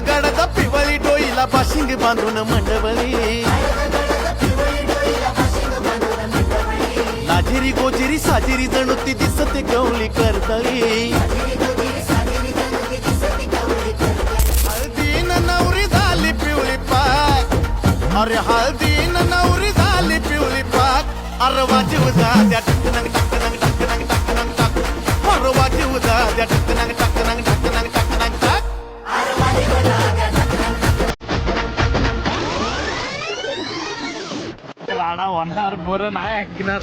गडद पिवळी डोईला बाशिंग बांधून मंडवली लाजिरी गोजिरी साजिरी जणू ती दिसते गवळी करतळी हळदीन नवरी झाली पिवळी पाक अरे हळदीन नवरी झाली पिवळी पाक अरे वाजीव जा त्या टकनंग टकनंग टकनंग टकनंग टक अरे वाजीव जा त्या टकनंग टकनंग टकनंग टकनंग टक राणा होणार बरं नाही ऐकणार